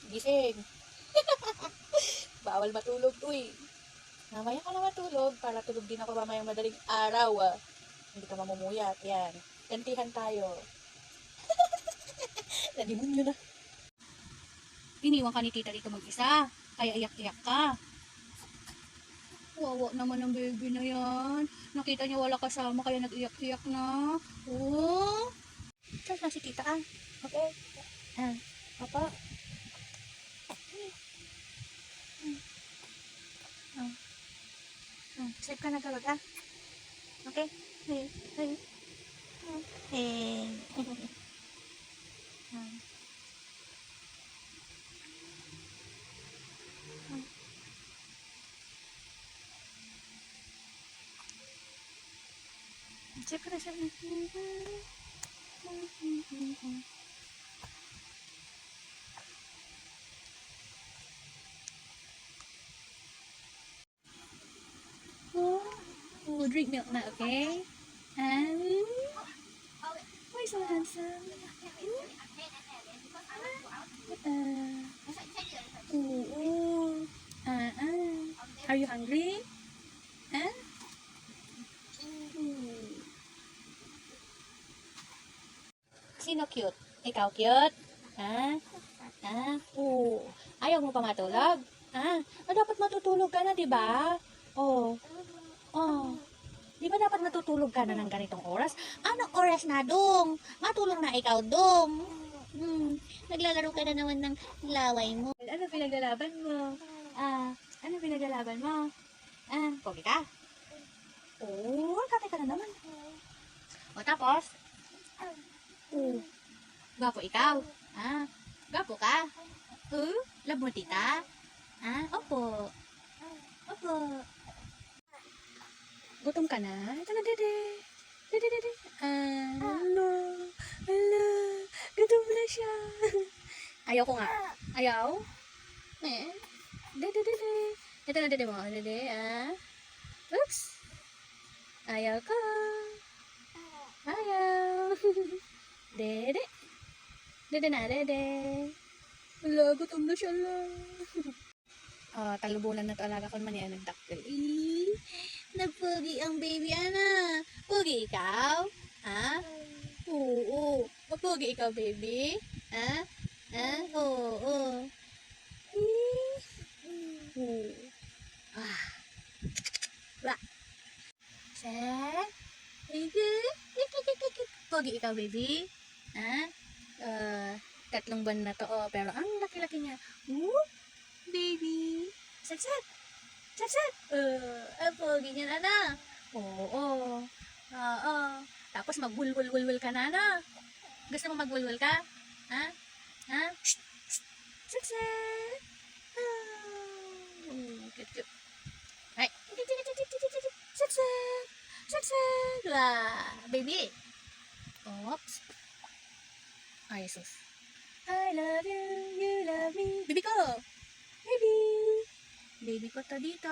Gising. Bawal matulog to eh. Mamaya ka na matulog para tulog din ako mamayang madaling araw. Hindi ka mamumuyat. Yan. Gantihan tayo. Nalimun yun na. Iniwan ka ni tita dito mag-isa. Kaya iyak-iyak ka. Wawa naman ang baby na yan. Nakita niya wala kasama kaya nag-iyak-iyak na. Oh. Saan na si tita ah? Okay. Papa. Sleep ka na tulog ah. Okay. Hey. Sleep ka na siya. Drink milk na, okay? And why so handsome? Are you hungry? Sino cute? Ikaw cute? Ayaw mo pa matulog? Dapat matutulog ka na, di ba? Di ba dapat natutulog ka na ng ganitong oras? Anong oras na, Dong? Matulog na ikaw, Dong. Naglalaro ka na naman ng laway mo. Ano pinaglalaban mo? Ano pinaglalaban mo? Pogi ka? Kate ka na naman. Tapos? Gwapo ikaw? Gwapo ka? Love mo tita? Opo. Gutom ka na? Ito na, dede. Dede. Hala. Gutom na siya. Ayaw ko nga. Ayaw? Dede. Ito na, dede mo. Dede, Oops. Ayaw ko. Ayaw. Dede. Dede na, dede. Hala, gutom na siya lang. Talubunan na to alaga ko naman yan nagdaktil. Nagpugi ang baby, ana. Pugi ikaw? Oo. Mapugi ikaw, baby? Oo. Set. Pugi ikaw, baby? Tatlong buwan na to, pero ang laki-laki niya. Baby. Set. Ang pogi niya na. Oo. Tapos magbulwul ka na. Gusto mo magbulwul ka? Set. Cute. Ay. Set. Baby. Oops. Ay, sus. I love you, you love me. Baby ko. Baby ko to dito.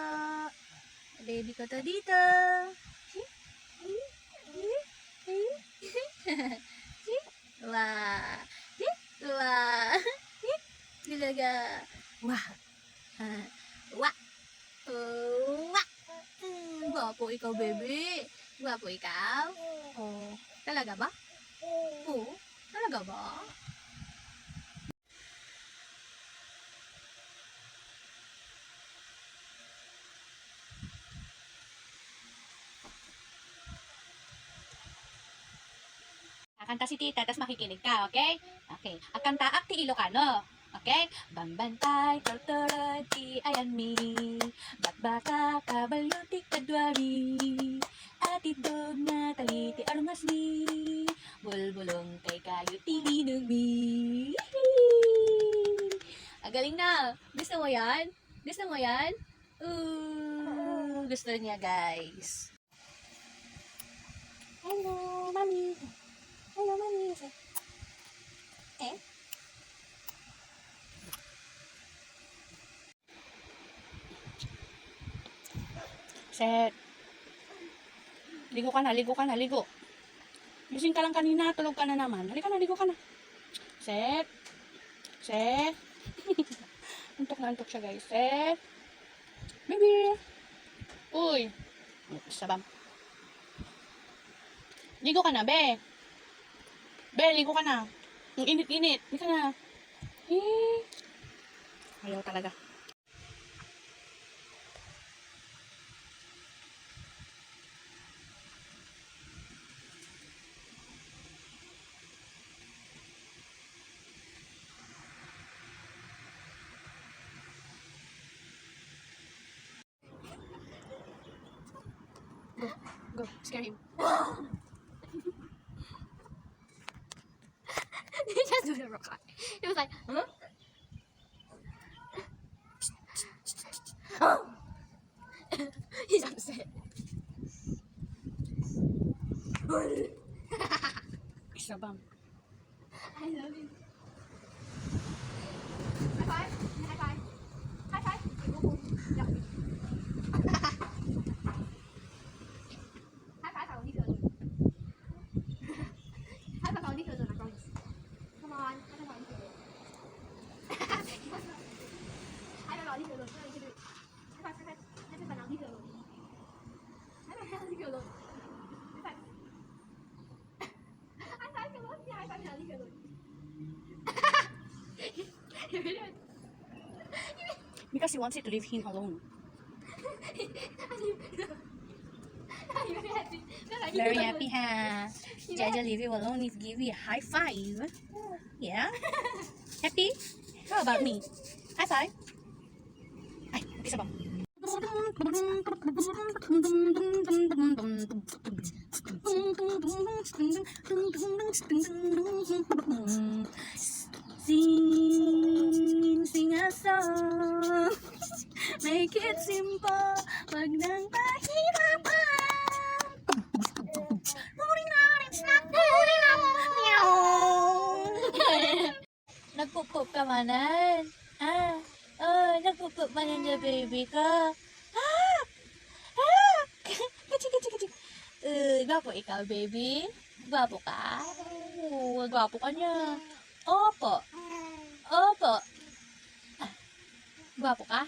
Wah. Dilaga. Wah. Gwapo ikaw, baby. Gwapo ikaw. Talaga ba? Talaga ba? Kakanta si tita, tapos makikinig ka, okay? Okay. Akanta akti Ilocano. Okay? Bambantay, tortorod, ti ayan mi. Bakbaka, kabalutik, kadwari. Atidog na taliti, armas ni. Bulbulong kay kayo, tilinong mi. Galing na. Gusto mo yan? Gusto niya, guys. Hello, mami. Set. Ligo ka na. Gising ka lang kanina, tulog ka na naman. Halika na, ligo ka na. Set. Antok na antok siya, guys. Baby! Uy! Isa ba? Ligo ka na, be. Be, ligo ka na. Ang init-init. Ligo ka na. Ayaw talaga. Go. Go. Scare him. He just do the rock. He was like, huh? He's upset. Isa bang? I love you. High five. High five. High five. Yeah. High five. I will leave you alone. High five. I will leave you alone. I promise. Come on. High five. I will leave you alone. High five. I will leave you alone. No, you can do it. High five. High five. High five. I will leave you alone. High five. I will leave you alone. High five. High five. Come on. Yeah, high five. I will leave you alone. Because he wants you to leave him alone. Very happy, huh? Jaja leave you alone if give you a high five. Yeah? Happy? How about me? High five. Ay, isa ba? Sing a song. Make it simple. Wag nang pahirapan. Moving on, it's not moving on. Meow. Nagpupup ka manan. Nagpupup manan na baby ka. Kachik, kachik, kachik. Gwapo ikaw, baby? Gwapo ka? Gwapo ka niya. Opo. Opo. Gwapo ka?